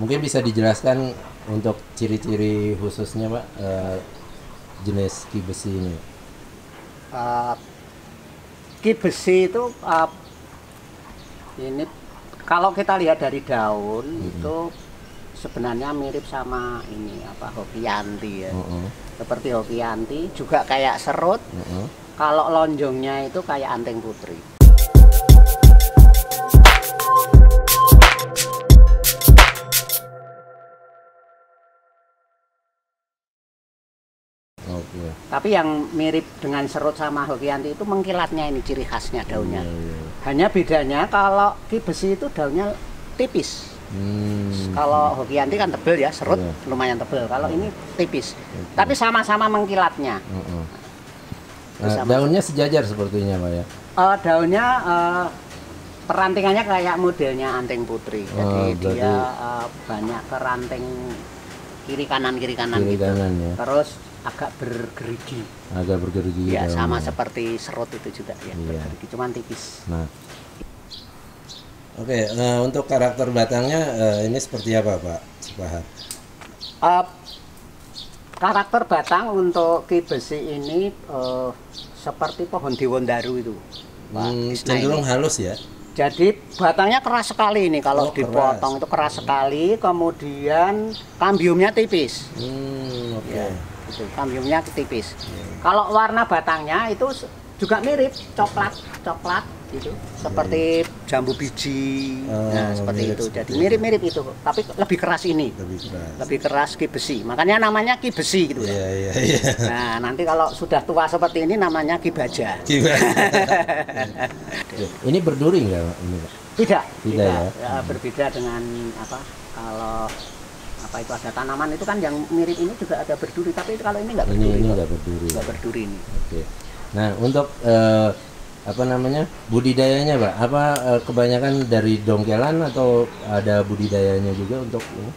Mungkin bisa dijelaskan untuk ciri-ciri khususnya Pak, jenis ki besi ini. Ki besi itu ini kalau kita lihat dari daun itu sebenarnya mirip sama ini hokianti ya. Seperti hokianti juga kayak serut. Kalau lonjongnya itu kayak anting putri. Tapi yang mirip dengan serut sama hokianti itu mengkilatnya, ini ciri khasnya daunnya. Hanya bedanya kalau ki besi itu daunnya tipis. Kalau hokianti kan tebel ya, serut lumayan tebel. Kalau ini tipis. Tapi sama-sama mengkilatnya. Daunnya sejajar sepertinya Pak ya? Daunnya perantingannya kayak modelnya anting putri. Jadi dia banyak keranting kiri kanan gitu. Ya. Terus agak bergerigi. daunnya. Ya, sama seperti serut itu juga ya, bergerigi, cuman tipis. Nah. Oke, untuk karakter batangnya ini seperti apa Pak Supahar? Karakter batang untuk ki besi ini seperti pohon dewandaru itu. Cenderung halus ya? Jadi batangnya keras sekali ini kalau dipotong itu keras sekali, kemudian kambiumnya tipis. Ya, gitu. Kambiumnya tipis. Kalau warna batangnya itu juga mirip coklat gitu, seperti jambu biji. Nah, seperti itu. Jadi mirip-mirip itu, tapi lebih keras ini. Lebih keras ki besi. Makanya namanya ki besi gitu. Iya. Nah, nanti kalau sudah tua seperti ini namanya ki baja. Ini berduri nggak ini Pak? Tidak ya? Berbeda dengan kalau itu ada tanaman itu kan yang mirip ini juga ada berduri, tapi kalau ini nggak berduri. Ini nggak berduri. Nggak berduri ini. Oke. Nah, untuk budidayanya Pak? Kebanyakan dari dongkelan atau ada budidayanya juga untuk ini?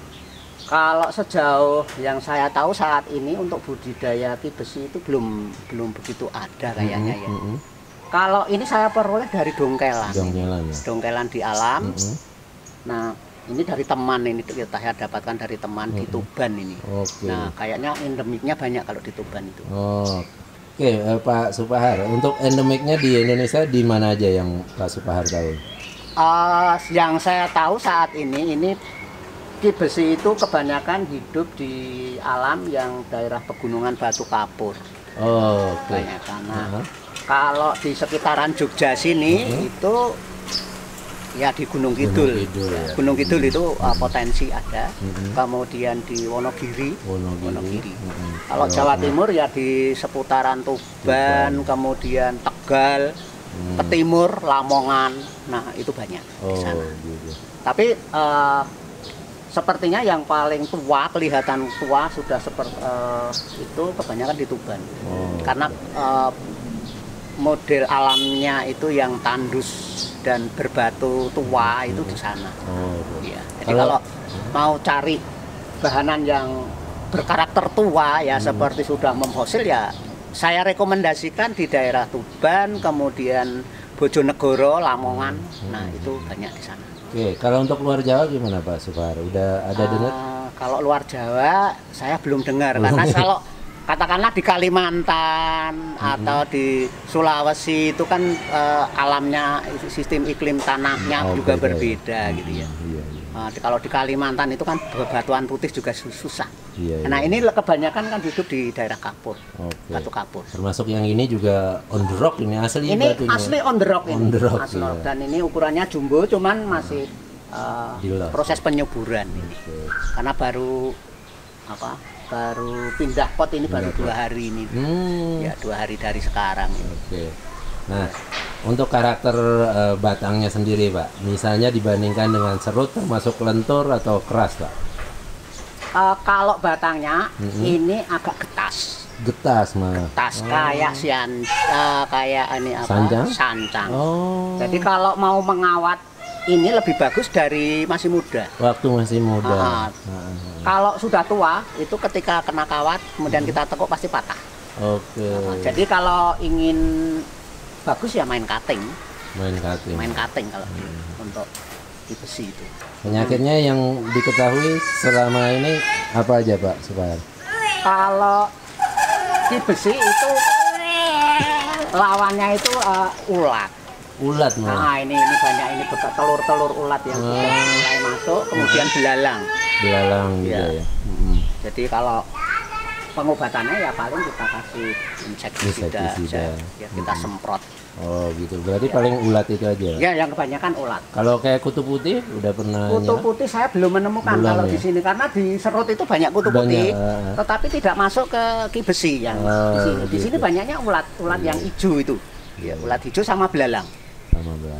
Kalau sejauh yang saya tahu saat ini untuk budidaya ki besi itu belum begitu ada kayaknya ya. Kalau ini saya peroleh dari dongkelan. Dongkelan di alam. Nah, ini dari teman, ini saya dapatkan dari teman di Tuban ini. Nah, kayaknya endemiknya banyak kalau di Tuban itu. Oke, Pak Supahar, untuk endemiknya di Indonesia di mana aja yang Pak Supahar tahu? Yang saya tahu saat ini ki besi itu kebanyakan hidup di alam yang daerah pegunungan Batu Kapur. Kebanyakan. Nah, kalau di sekitaran Jogja sini itu ya di Gunung Kidul. Gunung Kidul itu potensi ada. Kemudian di Wonogiri. Kalau Jawa Timur ya di seputaran Tuban, kemudian Tegal, ke timur Lamongan. Nah, itu banyak di sana. Tapi sepertinya yang paling tua, kelihatan tua sudah seperti itu kebanyakan di Tuban. Karena model alamnya itu yang tandus dan berbatu tua itu di sana. Ya. Jadi kalau mau cari bahanan yang berkarakter tua ya seperti sudah memfosil ya saya rekomendasikan di daerah Tuban, kemudian Bojonegoro, Lamongan. Nah, itu banyak di sana. Oke, kalau untuk luar Jawa gimana Pak Supahar? Udah ada dengar? Kalau luar Jawa saya belum dengar karena kalau katakanlah di Kalimantan atau di Sulawesi itu kan alamnya, sistem iklim tanahnya juga berbeda gitu ya. Kalau di Kalimantan itu kan bebatuan putih juga susah. Nah, ini kebanyakan kan hidup di daerah kapur, batu kapur. Termasuk yang ini juga on the rock ini asli. Ini asli on the rock ini. Iya. Dan ini ukurannya jumbo, cuman masih proses penyuburan ini. Karena baru pindah pot ini baru 2 hari ini. Ya, 2 hari dari sekarang ini. Nah, untuk karakter batangnya sendiri Pak, misalnya dibandingkan dengan serut termasuk lentur atau keras Pak? Kalau batangnya ini agak getas malah. Kayak kayak ini sancang. Jadi kalau mau mengawat ini lebih bagus dari masih muda. Waktu masih muda. Kalau sudah tua itu ketika kena kawat kemudian kita tekuk pasti patah. Jadi kalau ingin bagus ya main cutting. Main cutting kalau untuk ki besi itu. Penyakitnya yang diketahui selama ini apa aja Pak Supahar? Kalau ki besi itu lawannya itu ulat. Ulat malah. Nah ini banyak ini telur-telur ulat yang sudah mulai masuk, kemudian belalang. Belalang gitu Iya. ya. Jadi kalau pengobatannya ya paling kita kasih insektisida, ya kita semprot. Oh gitu. Berarti paling ulat itu aja. Ya yang kebanyakan ulat. Kalau kayak kutu putih udah pernah? Kutu putih saya belum menemukan kalau di sini karena di Serut itu banyak kutu putih, tetapi tidak masuk ke ki besi yang di sini. Di sini banyaknya ulat yang hijau itu. Ya, ulat hijau sama belalang.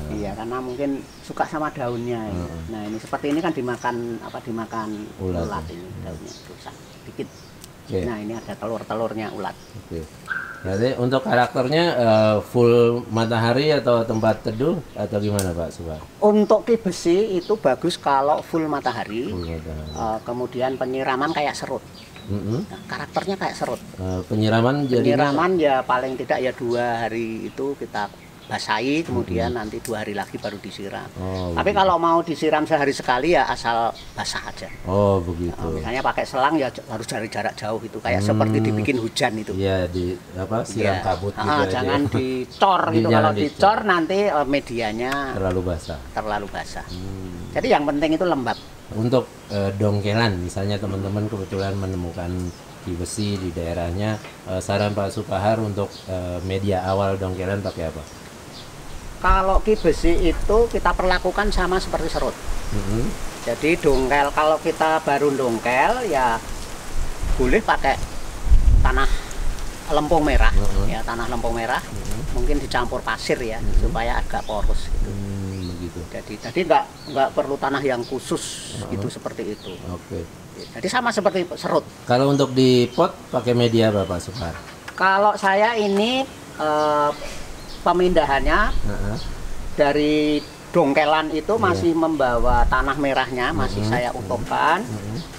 Iya, karena mungkin suka sama daunnya. Nah, ini seperti ini kan dimakan ulat ini daunnya rusak dikit. Nah, ini ada telur-telurnya ulat. Jadi untuk karakternya full matahari atau tempat teduh atau gimana Pak Supahar? Untuk ki besi itu bagus kalau full matahari. Kemudian penyiraman kayak serut. Nah, karakternya kayak serut. Penyiraman ya paling tidak ya 2 hari itu kita basahi, kemudian nanti 2 hari lagi baru disiram. Tapi kalau mau disiram sehari sekali ya asal basah aja. Oh begitu. Misalnya pakai selang ya harus dari jarak jauh itu kayak seperti dibikin hujan itu. Iya siram kabut gitu. Jangan dicor gitu. Kalau dicor nanti medianya terlalu basah. Jadi yang penting itu lembab. Untuk dongkelan misalnya teman-teman kebetulan menemukan ki besi di daerahnya, saran Pak Supahar untuk media awal dongkelan pakai apa? Kalau ki besi itu kita perlakukan sama seperti serut. Jadi dongkel, kalau kita baru dongkel ya boleh pakai tanah lempung merah, ya tanah lempung merah, mungkin dicampur pasir ya supaya agak poros gitu. Jadi nggak perlu tanah yang khusus gitu seperti itu. Jadi sama seperti serut. Kalau untuk di pot pakai media apa Pak Supahar? Kalau saya ini pemindahannya dari dongkelan itu masih membawa tanah merahnya, masih saya utuhkan.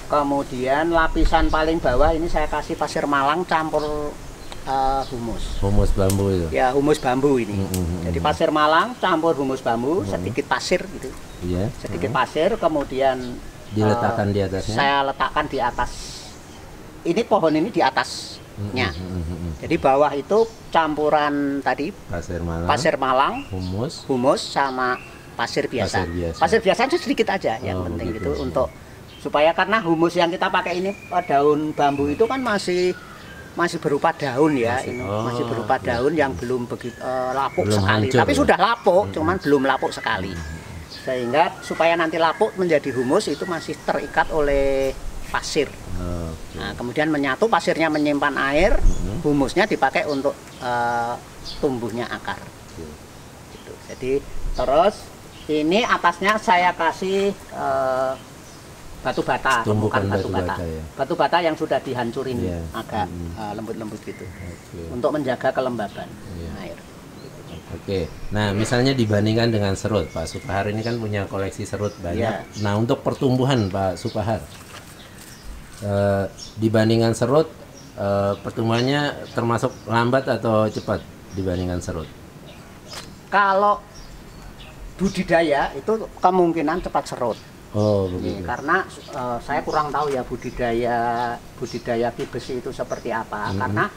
Kemudian lapisan paling bawah ini saya kasih pasir malang campur humus. Humus bambu itu? Ya humus bambu ini. Jadi pasir malang campur humus bambu, sedikit pasir gitu. Sedikit pasir, kemudian diletakkan di atasnya. Saya letakkan di atas. Ini pohon ini di atasnya. Jadi bawah itu campuran tadi pasir malang, humus sama pasir biasa. Pasir biasa itu sedikit aja, yang penting gitu untuk supaya karena humus yang kita pakai ini daun bambu itu kan masih berupa daun ya, masih berupa daun yang belum begitu lapuk sekali. Tapi sudah lapuk, cuman belum lapuk sekali. Sehingga supaya nanti lapuk menjadi humus itu masih terikat oleh pasir. Nah, kemudian menyatu, pasirnya menyimpan air, humusnya dipakai untuk tumbuhnya akar. Gitu. Jadi terus ini atasnya saya kasih batu bata, bukan batu bata. Ya. Batu bata yang sudah dihancurin agak lembut-lembut gitu. Untuk menjaga kelembaban air. Oke, nah misalnya dibandingkan dengan serut, Pak Supahar ini kan punya koleksi serut banyak. Nah untuk pertumbuhan Pak Supahar, dibandingkan serut, pertumbuhannya termasuk lambat atau cepat dibandingkan serut? Kalau budidaya itu kemungkinan cepat serut. Oh begitu. Karena saya kurang tahu ya budidaya ki besi itu seperti apa. Karena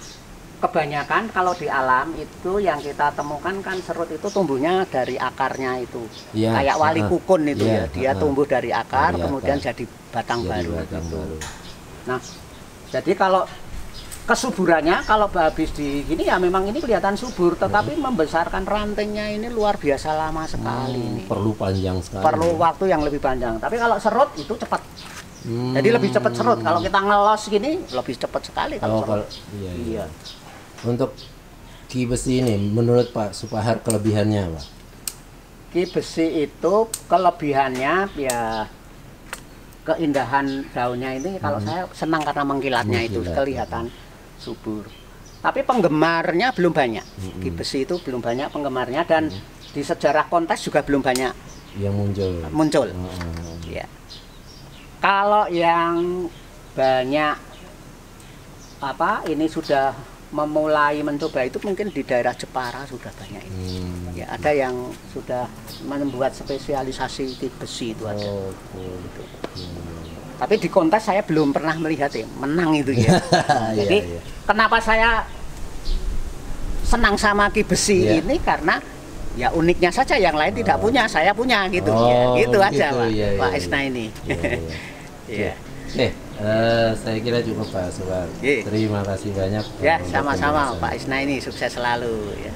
kebanyakan kalau di alam itu yang kita temukan kan serut itu tumbuhnya dari akarnya itu, kayak wali kukun itu dia tumbuh dari akar kemudian jadi batang baru gitu. Nah jadi kalau kesuburannya kalau habis di gini ya memang ini kelihatan subur, tetapi membesarkan rantingnya ini luar biasa lama sekali ini. Perlu panjang sekali. Perlu waktu yang lebih panjang. Tapi kalau serut itu cepat. Jadi lebih cepat serut. Kalau kita ngelos gini lebih cepat sekali kalau serut. Iya. Untuk ki besi ini menurut Pak Supahar kelebihannya apa? Ki besi itu kelebihannya ya keindahan daunnya ini kalau saya senang karena mengkilatnya itu kelihatan subur. Tapi penggemarnya belum banyak. Ki besi itu belum banyak penggemarnya dan di sejarah kontes juga belum banyak yang muncul. Ya. Kalau yang banyak ini sudah memulai mencoba itu mungkin di daerah Jepara sudah banyak ini. Ya, ada yang sudah membuat spesialisasi di besi itu ada. Gitu. Tapi di kontes saya belum pernah melihat ya menang itu ya. Jadi kenapa saya senang sama ki besi ini karena ya uniknya saja yang lain tidak punya, saya punya gitu. Gitu aja Pak Isna ini. Iya. Saya kira cukup Pak Subhar. Terima kasih banyak. Ya, sama-sama Pak Isna ini sukses selalu ya.